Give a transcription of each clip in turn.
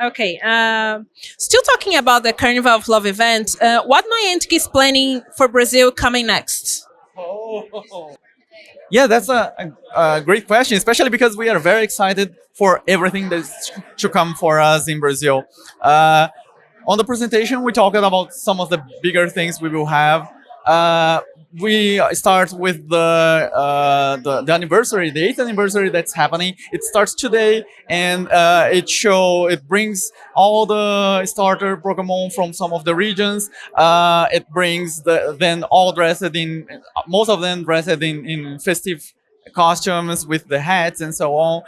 Okay. Still talking about the Carnival of Love event, what Niantic is planning for Brazil coming next? Yeah, that's a great question, especially because we are very excited for everything that's to come for us in Brazil. Uh, on the presentation, we talked about some of the bigger things we will have. Uh, we start with the anniversary, the eighth anniversary that's happening. It starts today, and it brings all the starter Pokemon from some of the regions. It brings then all dressed in, most of them dressed in festive costumes with the hats and so on.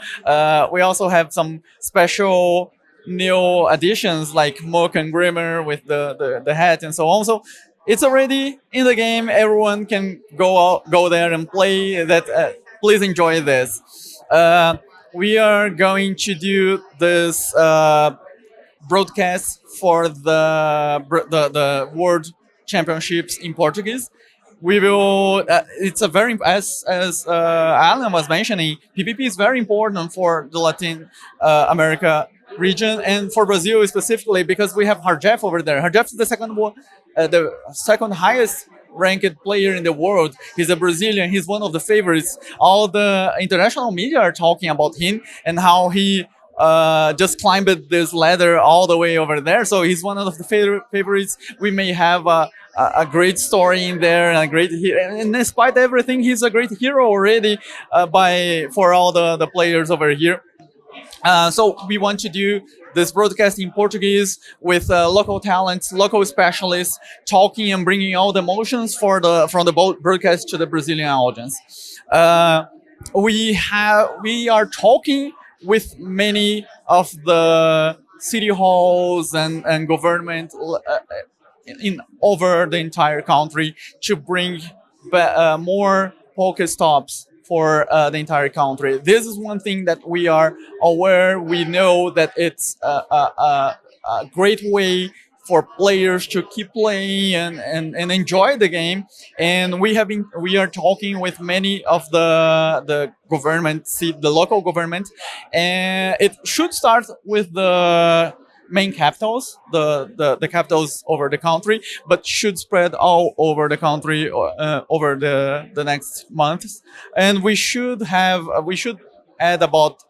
We also have some special new additions like Mook and Grimmer with the hat and so on. So it's already in the game. Everyone can go there and play. That please enjoy this. We are going to do this broadcast for the World Championships in Portuguese. We will. It's a very Alan was mentioning. PvP is very important for the Latin America region and for Brazil specifically because we have Harjef over there. Harjef is the second highest ranked player in the world. He's a Brazilian. He's one of the favorites. All the international media are talking about him and how he just climbed this ladder all the way over there. So he's one of the favorites. We may have a great story in there and a great hero. And despite everything, he's a great hero already for all the players over here. So we want to do this broadcast in Portuguese with local talents, local specialists, talking and bringing all the emotions from the broadcast to the Brazilian audience. We are talking with many of the city halls and government in over the entire country to bring more Pokestops for the entire country. This is one thing that we are aware. We know that it's a great way for players to keep playing and enjoy the game. And we are talking with many of the government, the local government, and it should start with the main capitals, the capitals over the country, but should spread all over the country over the next months. And we should add about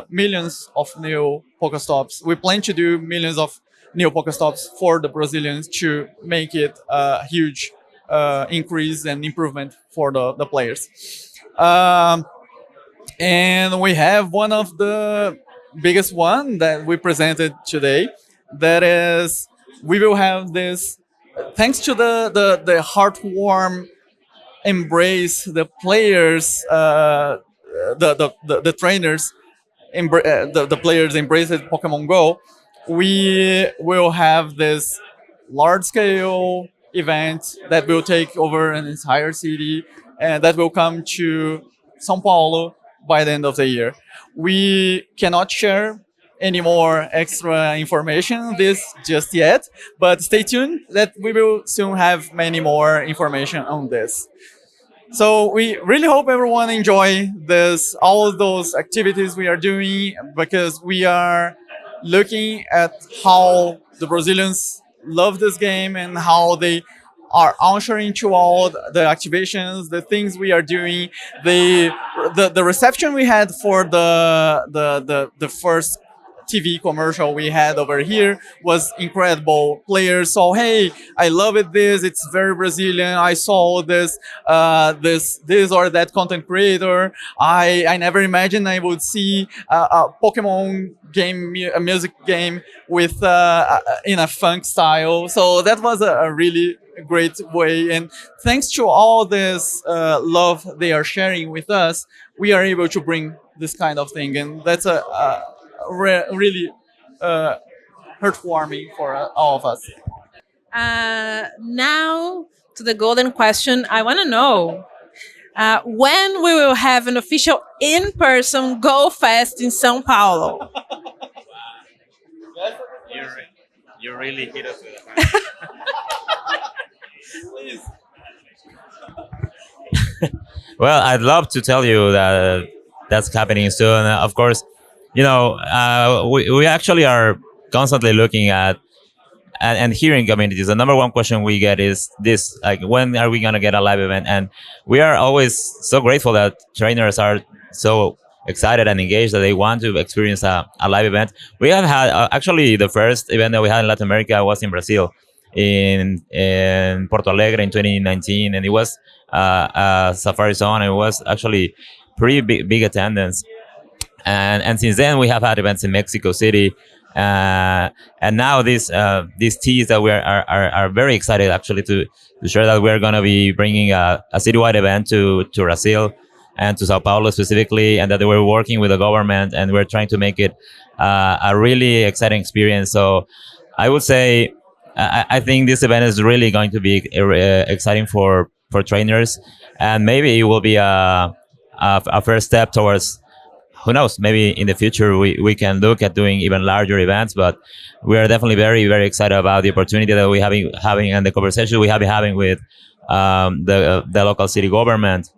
millions of new Pokestops. We plan to do millions of new Pokestops for the Brazilians to make it a huge increase and improvement for the players. Um, and we have one of the biggest one that we presented today. That is, we will have this thanks to the heartwarm embrace the players, the trainers, the players embraced Pokemon Go. We will have this large scale event that will take over an entire city and that will come to São Paulo by the end of the year. We cannot share any more extra information this just yet, but stay tuned that we will soon have many more information on this. So we really hope everyone enjoy all of those activities we are doing because we are looking at how the Brazilians love this game and how they are answering to all the activations, the things we are doing, the reception we had for the first TV commercial we had over here was incredible. Players saw, hey, I love it. It's very Brazilian. I saw this or that content creator. I never imagined I would see a Pokemon game, a music game with in a funk style. So that was a really great way. And thanks to all this love they are sharing with us, we are able to bring this kind of thing, and that's a really heartwarming for all of us. Now to the golden question. I want to know when we will have an official in-person Go Fest in São Paulo. You, you really hit us with a Please. Well, I'd love to tell you that that's happening soon. Of course, we actually are constantly looking at and hearing communities. The number one question we get is this: like, when are we gonna get a live event? And we are always so grateful that trainers are so excited and engaged that they want to experience a live event. We have had actually the first event that we had in Latin America was in Brazil, in Porto Alegre in 2019, and it was a safari zone. And it was actually pretty big attendance, and since then we have had events in Mexico City, and now these teas that are very excited actually to share that we're going to be bringing a citywide event to Brazil and to Sao Paulo specifically, and that we're working with the government and we're trying to make it a really exciting experience. So I would say I think this event is really going to be exciting for trainers, and maybe it will be a first step towards, who knows, maybe in the future we can look at doing even larger events. But we are definitely very excited about the opportunity that we having and the conversation we have been having with the local city government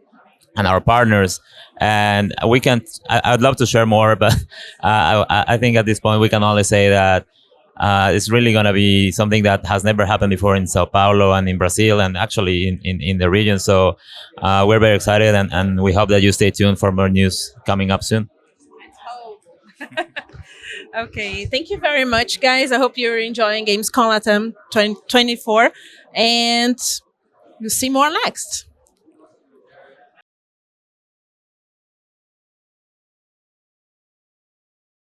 and our partners. And we can I'd love to share more, but I think at this point we can only say that it's really going to be something that has never happened before in Sao Paulo and in Brazil and actually in the region. So we're very excited, and we hope that you stay tuned for more news coming up soon. Okay, thank you very much, guys. I hope you're enjoying Gamescom LATAM 2024, and you'll see more next.